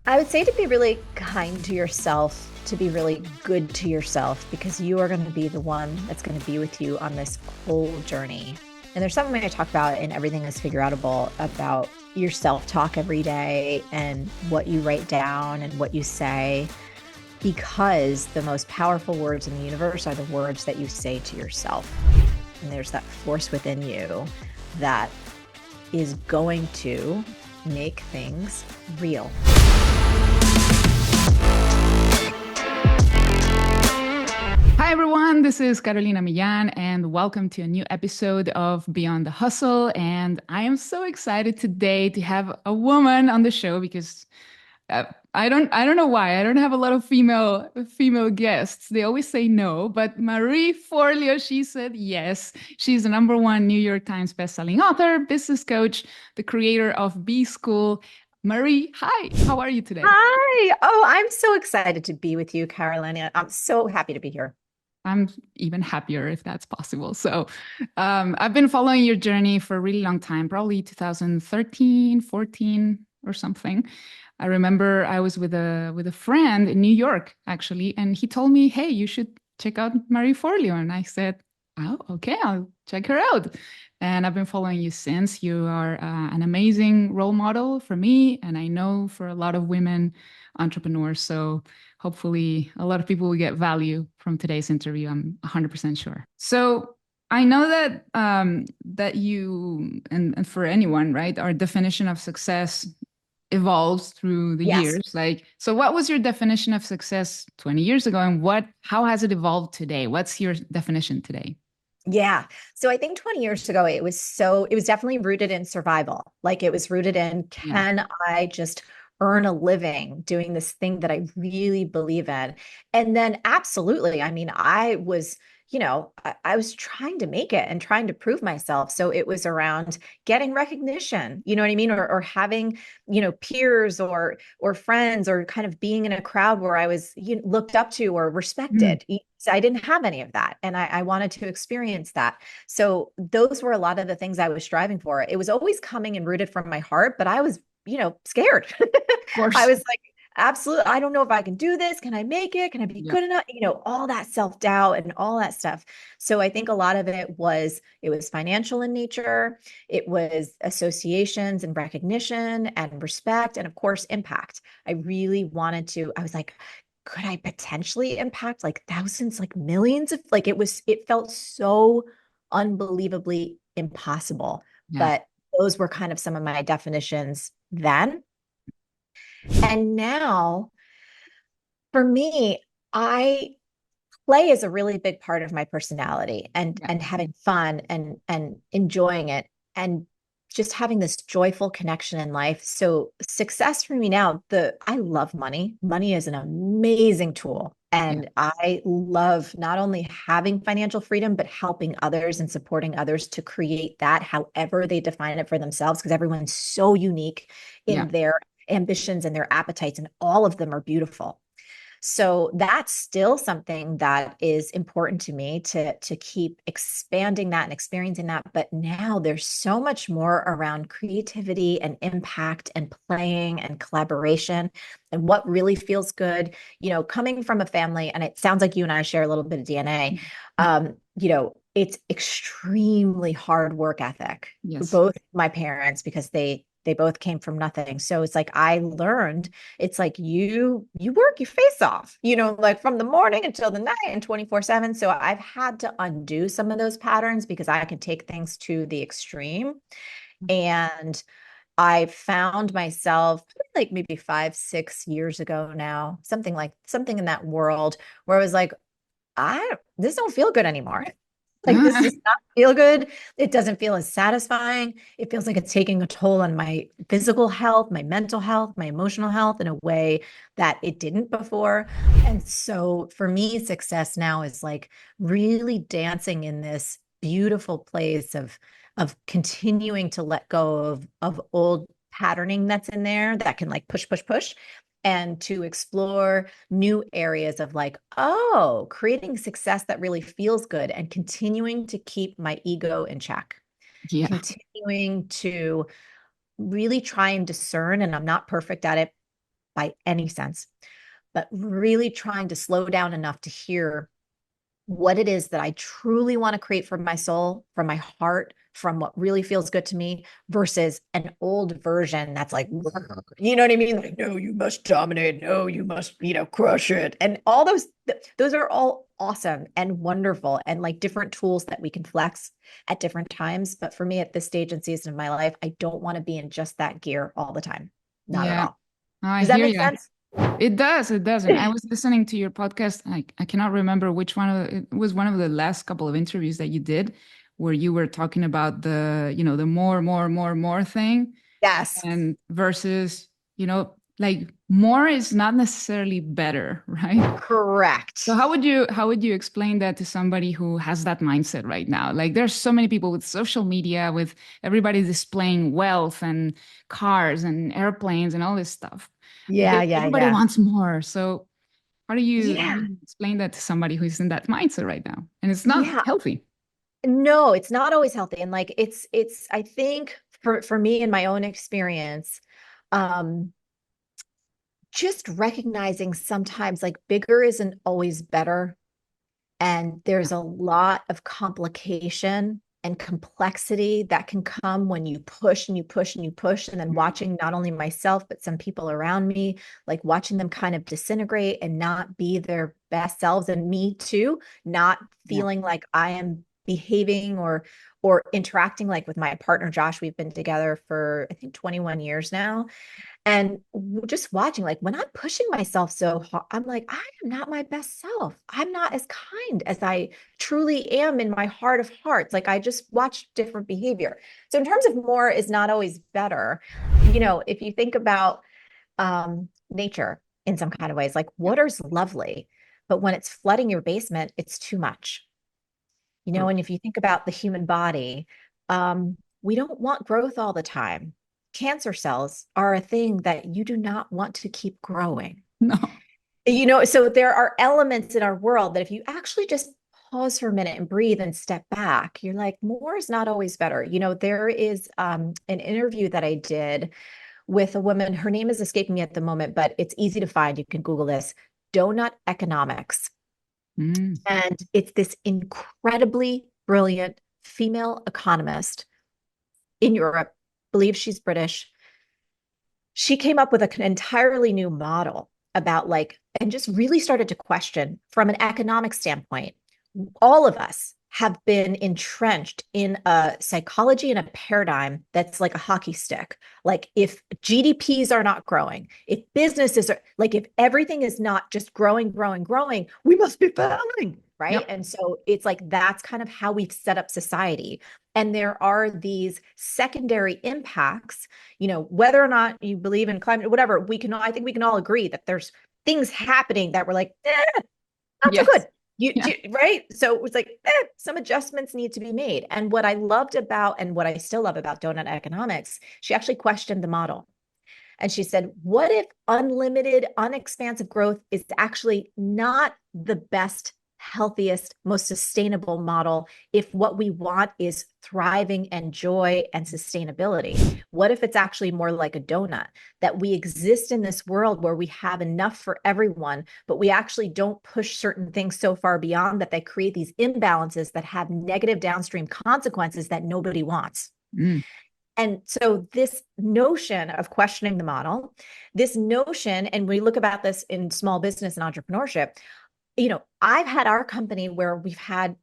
I would say to be really kind to yourself, to be really good to yourself, because you are going to be the one that's going to be with you on this whole journey. And there's something I talk about in Everything is Figureoutable about your self-talk every day and what you write down and what you say, because the most powerful words in the universe are the words that you say to yourself. And there's that force within you that is going to make things real. Hi, everyone. This is Carolina Millán, and welcome to a new episode of Beyond the Hustle. And I am so excited today to have a woman on the show because uh, I don't know why I don't have a lot of female guests. They always say no, but Marie Forleo, she said yes. She's the number one New York Times bestselling author, business coach, the creator of B School. Marie, hi. How are you today? Hi. Oh, I'm so excited to be with you, Carolina. I'm so happy to be here. I'm even happier if that's possible. So, I've been following your journey for a really long time, probably 2013, 14 or something. I remember I was with a friend in New York actually, and he told me, "Hey, you should check out Marie Forleo." And I said, "Oh, okay, I'll check her out." And I've been following you since. You are an amazing role model for me, and I know for a lot of women entrepreneurs. So hopefully a lot of people will get value from today's interview. I'm 100% sure. So I know that that you and for anyone, right, our definition of success evolves through the Yes. years. Like, so what was your definition of success 20 years ago, and how has it evolved today? What's your definition today? Yeah. So I think 20 years ago, it was definitely rooted in survival. Like it was rooted in, Yeah. can I just earn a living doing this thing that I really believe in? And then absolutely, I mean, I was trying to make it and trying to prove myself. So it was around getting recognition, you know what I mean? Or having, peers or friends or kind of being in a crowd where I was looked up to or Mm. respected. So I didn't have any of that. And I wanted to experience that. So those were a lot of the things I was striving for. It was always coming and rooted from my heart, but I was, scared. Of I course. was like, absolutely, I don't know if I can do this. Can I make it? Can I be Yeah. good enough? All that self-doubt and all that stuff. So I think a lot of it was financial in nature. It was associations and recognition and respect, and of course, impact. I was like, could I potentially impact like thousands, like millions of like it felt so unbelievably impossible. Yeah. But those were kind of some of my definitions then. And now for me, I play is a really big part of my personality Yeah. and having fun and enjoying it and just having this joyful connection in life. So success for me now, the I love money. Money is an amazing tool. Yeah. And I love not only having financial freedom, but helping others and supporting others to create that however they define it for themselves, because everyone's so unique Yeah. in their ambitions and their appetites, and all of them are beautiful. So that's still something that is important to me to keep expanding that and experiencing that. But now there's so much more around creativity and impact and playing and collaboration and what really feels good. Coming from a family, and it sounds like you and I share a little bit of DNA. It's extremely hard work ethic. Yes. Both my parents, because they both came from nothing. So it's like I learned it's like you work your face off, like from the morning until the night and 24/7. So I've had to undo some of those patterns because I can take things to the extreme. And I found myself like maybe 5, 6 years ago now, something in that world where I was like, this don't feel good anymore. Like this does not feel good. It doesn't feel as satisfying. It feels like it's taking a toll on my physical health, my mental health, my emotional health in a way that it didn't before. And so for me, success now is like really dancing in this beautiful place of continuing to let go of old patterning that's in there that can like push, push, push, and to explore new areas of like, oh, creating success that really feels good and continuing to keep my ego in check, Yeah. continuing to really try and discern. And I'm not perfect at it, by any sense, but really trying to slow down enough to hear what it is that I truly want to create from my soul, from my heart, from what really feels good to me versus an old version that's like, you know what I mean? Like, no, you must dominate. No, you must, crush it. And all those are all awesome and wonderful and like different tools that we can flex at different times. But for me at this stage and season of my life, I don't want to be in just that gear all the time. Not at Yeah, all. I Does that hear make you. sense? It does. It does. And I was listening to your podcast. I cannot remember which one it was one of the last couple of interviews that you did where you were talking about the more thing Yes. and versus, like more is not necessarily better, right? So Correct. how would you explain that to somebody who has that mindset right now? Like there's so many people with social media, with everybody displaying wealth and cars and airplanes and all this stuff. Yeah, yeah, Everybody yeah. wants more. So how do Yeah. you explain that to somebody who's in that mindset right now? And it's not Yeah. healthy. No, it's not always healthy. And like it's I think for me in my own experience, um, just recognizing sometimes like bigger isn't always better. And Yeah. there's a lot of complication and complexity that can come when you push and you push and you push. And then watching not only myself, but some people around me, like watching them kind of disintegrate and not be their best selves, and me too, not Yeah. feeling like I am behaving or interacting like with my partner Josh. We've been together for I think 21 years now, and just watching, like when I'm pushing myself so hard, I'm like, I am not my best self. I'm not as kind as I truly am in my heart of hearts. Like I just watch different behavior. So in terms of more is not always better, if you think about nature in some kind of ways, like Yeah. water's lovely, but when it's flooding your basement, it's too much. And if you think about the human body, we don't want growth all the time. Cancer cells are a thing that you do not want to keep growing. No. So there are elements in our world that if you actually just pause for a minute and breathe and step back, you're like, more is not always better. There is an interview that I did with a woman. Her name is escaping me at the moment, but it's easy to find. You can Google this. Donut economics. Mm. And it's this incredibly brilliant female economist in Europe, believes she's British. She came up with an entirely new model about like, and just really started to question from an economic standpoint. All of us have been entrenched in a psychology and a paradigm that's like a hockey stick. Like if GDPs are not growing, if businesses are like, if everything is not just growing, growing, growing, we must be failing. Right. Yep. And so it's like that's kind of how we've set up society. And there are these secondary impacts, whether or not you believe in climate, whatever, I think we can all agree that there's things happening that we're like, not so good. Yes. You Yeah. right? So it was like some adjustments need to be made. And what I loved about, and what I still love about donut economics, she actually questioned the model. And she said, what if unlimited, unexpansive growth is actually not the best, healthiest, most sustainable model if what we want is thriving and joy and sustainability? What if it's actually more like a donut, that we exist in this world where we have enough for everyone, but we actually don't push certain things so far beyond that they create these imbalances that have negative downstream consequences that nobody wants? Mm. And so this notion of questioning the model, this notion, and we look about this in small business and entrepreneurship, I've had our company where we've had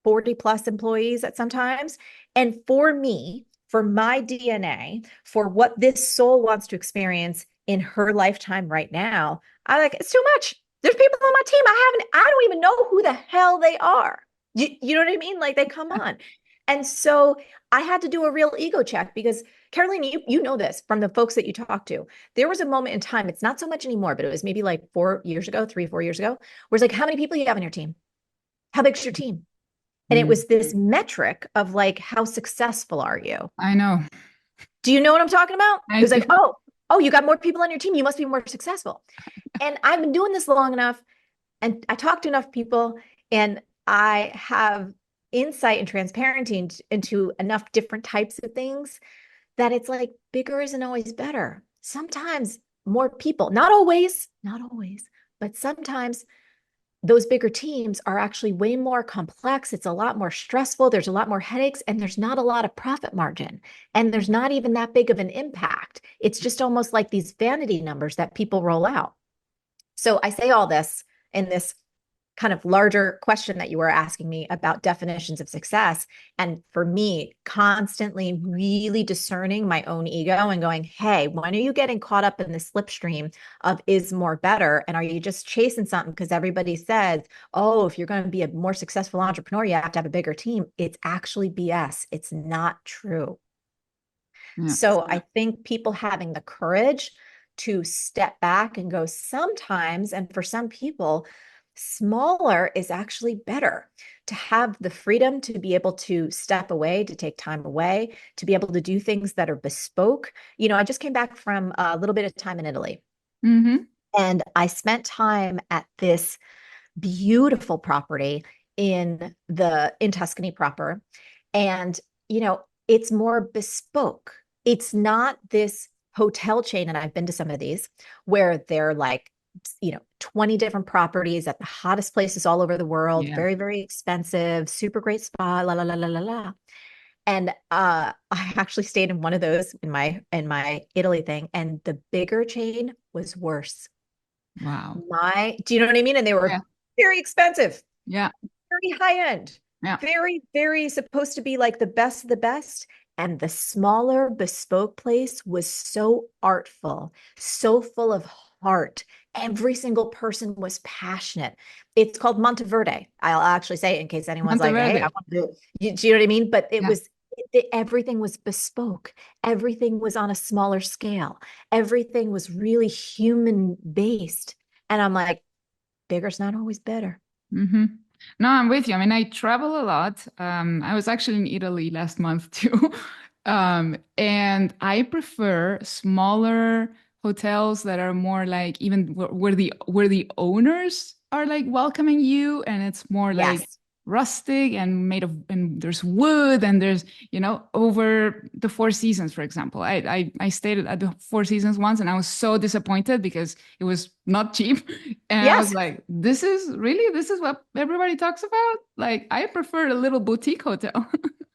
40 plus employees at some times. And for me, for my DNA, for what this soul wants to experience in her lifetime right now, I like, it's too much. There's people on my team. I don't even know who the hell they are. You know what I mean? Like they come on. And so I had to do a real ego check because Caroline, you know this from the folks that you talk to. There was a moment in time, it's not so much anymore, but it was maybe like 4 years ago, 3, 4 years ago, where it's like, how many people you have on your team? How big's your team? And it Mm. was this metric of like, how successful are you? I know. Do you know what I'm talking about? I It was do. like, oh, you got more people on your team. You must be more successful. And I've been doing this long enough and I talk to enough people and I have insight and transparency into enough different types of things that it's like bigger isn't always better. Sometimes more people. Not always, but sometimes those bigger teams are actually way more complex. It's a lot more stressful. There's a lot more headaches, and there's not a lot of profit margin. And there's not even that big of an impact. It's just almost like these vanity numbers that people roll out. So I say all this in this kind of larger question that you were asking me about definitions of success. And for me, constantly really discerning my own ego and going, hey, when are you getting caught up in the slipstream of is more better? And are you just chasing something because everybody says, oh, if you're going to be a more successful entrepreneur, you have to have a bigger team? It's actually BS. It's not true. Yeah. So I think people having the courage to step back and go sometimes, and for some people, smaller is actually better, to have the freedom to be able to step away, to take time away, to be able to do things that are bespoke. I just came back from a little bit of time in Italy, Mm-hmm. and I spent time at this beautiful property in Tuscany proper. And, it's more bespoke. It's not this hotel chain, and I've been to some of these where they're like, 20 different properties at the hottest places all over the world, Yeah. very, very expensive, super great spa, la la la la la la. And I actually stayed in one of those in my Italy thing, and the bigger chain was worse. Wow. Do you know what I mean? And they Yeah. were very expensive, Yeah. very high end, Yeah. very, very supposed to be like the best of the best. And the smaller bespoke place was so artful, so full of heart. Every single person was passionate. It's called Monteverde. I'll actually say it in case anyone's like, hey, I Monteverde. want to do it. Do you know what I mean? But Yeah. everything was bespoke. Everything was on a smaller scale. Everything was really human based. And I'm like, bigger's not always better. Mm-hmm. No, I'm with you. I mean, I travel a lot. I was actually in Italy last month too. And I prefer smaller hotels that are more like even where the owners are like welcoming you, and it's more like Yes. rustic and made of, and there's wood, and there's, over the Four Seasons, for example. I stayed at the Four Seasons once, and I was so disappointed because it was not cheap. And I was Yes. like, this is what everybody talks about? Like, I prefer a little boutique hotel.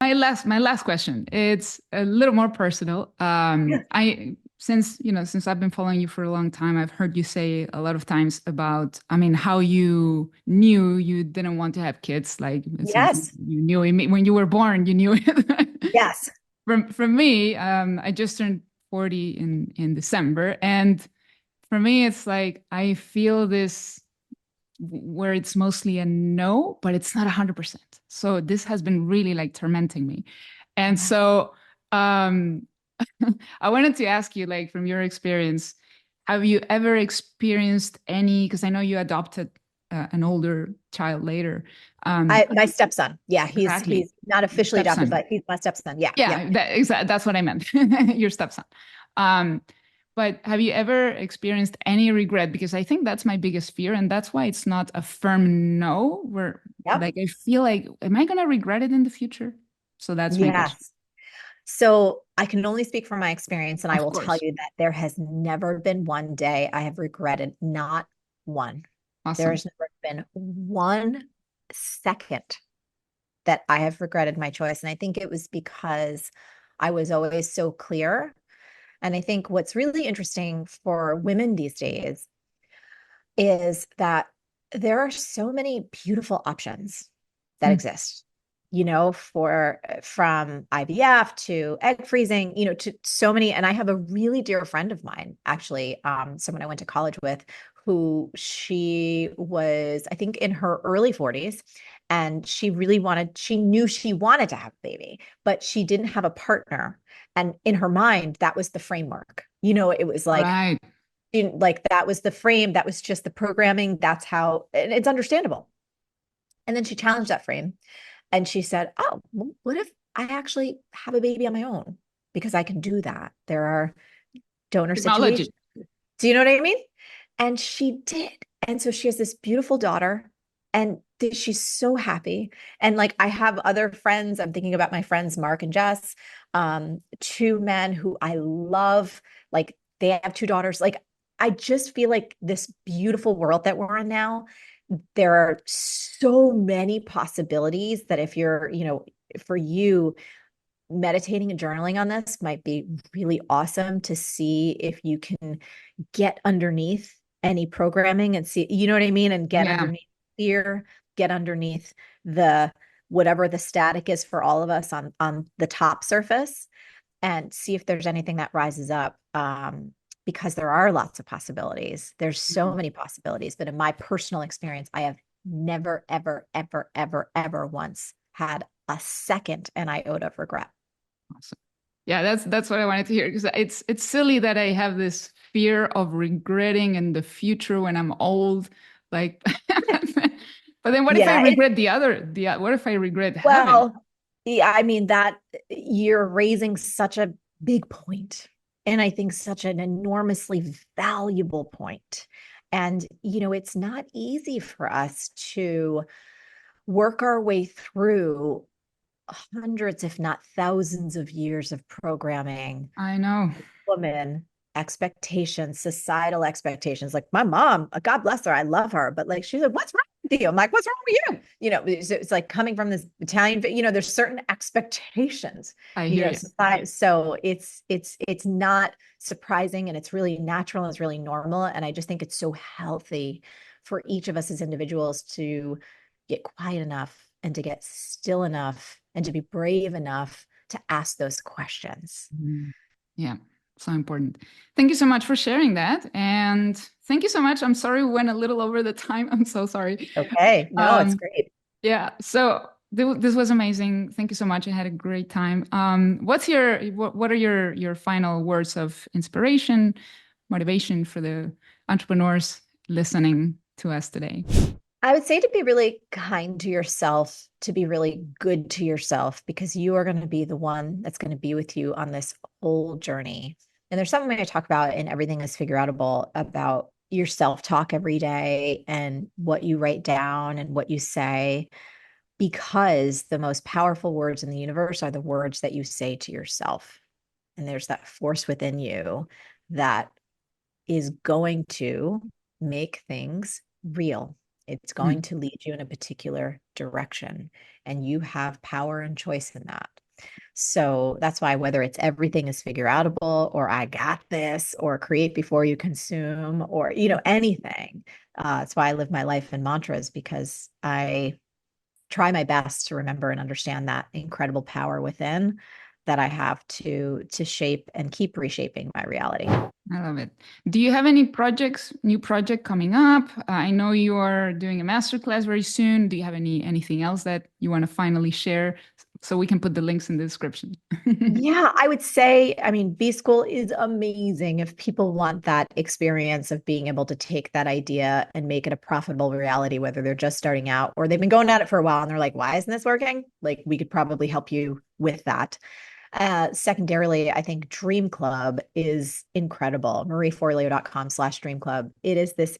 My last question. It's a little more personal. Yeah. Since I've been following you for a long time, I've heard you say a lot of times about, I mean, how you knew you didn't want to have kids. Like, it seems Yes. you knew it when you were born, you knew it. Yes. From me, I just turned 40 in December, and for me, it's like I feel this where it's mostly a no, but it's not 100%. So this has been really like tormenting me. And Yeah. so um, I wanted to ask you, like, from your experience, have you ever experienced any, because I know you adopted an older child later. My stepson. Yeah, he's Exactly. he's not officially adopted, Stepson. but he's my stepson. Yeah. Yeah. Yeah, that's what I meant. Your stepson. Um, but have you ever experienced any regret? Because I think that's my biggest fear, and that's why it's not a firm no. Where Yep. like I feel like, am I gonna regret it in the future? So that's my question. Yes. So I can only speak from my experience, and I Of will tell course. you that there has never been one day I have regretted, not one. Awesome. There's never been 1 second that I have regretted my choice. And I think it was because I was always so clear. And I think what's really interesting for women these days is that there are so many beautiful options that Mm. exist, for from IVF to egg freezing, to so many. And I have a really dear friend of mine, actually, someone I went to college with, who she was, I think, in her early 40s. And she knew she wanted to have a baby, but she didn't have a partner. And in her mind, that was the framework. It was like, Right. like that was the frame, that was just the programming, that's how, and it's understandable. And then she challenged that frame, and she said, oh, well, what if I actually have a baby on my own, because I can do that, there are donor situations. Technology. Do you know what I mean? And she did. And so she has this beautiful daughter, and she's so happy. And like, I have other friends, I'm thinking about my friends Mark and Jess, 2 men who I love, like they have 2 daughters. Like, I just feel like this beautiful world that we're in now, there are so many possibilities that if you're, for you, meditating and journaling on this might be really awesome to see if you can get underneath any programming and see, you know what I mean? And get Yeah. underneath fear, get underneath the whatever the static is for all of us on the top surface and see if there's anything that rises up. Because there are lots of possibilities. There's so many possibilities, but in my personal experience, I have never, ever, ever, ever, ever once had a second an iota of regret. Awesome. Yeah, that's what I wanted to hear because it's silly that I have this fear of regretting in the future when I'm old. Like, but then what if I Yeah, regret what if I regret having? well, yeah, I mean that you're raising such a big point, and I think such an enormously valuable point. And it's not easy for us to work our way through hundreds, if not thousands of years of programming, I know. woman expectations, societal expectations. Like my mom, God bless her, I love her, but like she's like, "What's wrong with you?" I'm like, "What's wrong with you?" It's like coming from this Italian. There's certain expectations. I hear you. Society. So it's not surprising, and it's really natural, and it's really normal. And I just think it's so healthy for each of us as individuals to get quiet enough and to get still enough and to be brave enough to ask those questions. Mhm. Yeah, so important. Thank you so much for sharing that. And thank you so much. I'm sorry we went a little over the time. I'm so sorry. Okay. No, it's Um, great. yeah, so this was amazing. Thank you so much. I had a great time. What are your final words of inspiration, motivation for the entrepreneurs listening to us today? I would say to be really kind to yourself, to be really good to yourself, because you are going to be the one that's going to be with you on this whole journey. And there's something I talk about in Everything is Figure Outable about your self-talk every day and what you write down and what you say, because the most powerful words in the universe are the words that you say to yourself. And there's that force within you that is going to make things real. It's going Mm, to lead you in a particular direction, and you have power and choice in that. So that's why, whether it's Everything is Figure Outable or I Got This or Create Before You Consume or, anything, that's why I live my life in mantras, because I try my best to remember and understand that incredible power within that I have to shape and keep reshaping my reality. I love it. Do you have any new project coming up? I know you are doing a masterclass very soon. Do you have anything else that you want to finally share so we can put the links in the description? Yeah, I would say, I mean, B School is amazing if people want that experience of being able to take that idea and make it a profitable reality, whether they're just starting out or they've been going at it for a while and they're like, why isn't this working? Like, we could probably help you with that. Secondarily, I think Dream Club is incredible. MarieForleo.com/Dream Club. It is this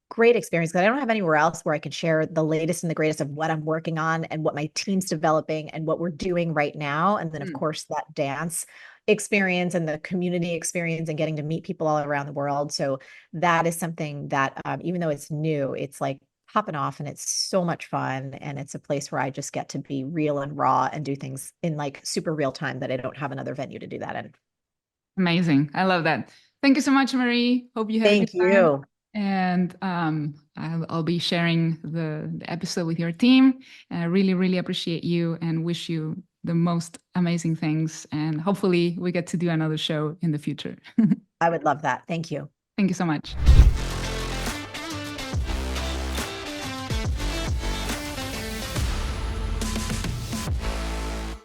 great experience because I don't have anywhere else where I can share the latest and the greatest of what I'm working on and what my team's developing and what we're doing right now. And then, of Mm, course, that dance experience and the community experience and getting to meet people all around the world. So that is something that, even though it's new, it's like popping off and it's so much fun. And it's a place where I just get to be real and raw and do things in like super real time that I don't have another venue to do that in. amazing. I love that. Thank you so much, Marie. Hope you had a good Thank time. you. And I'll be sharing the episode with your team. And I really, really appreciate you and wish you the most amazing things. And hopefully we get to do another show in the future. I would love that. Thank you. Thank you so much.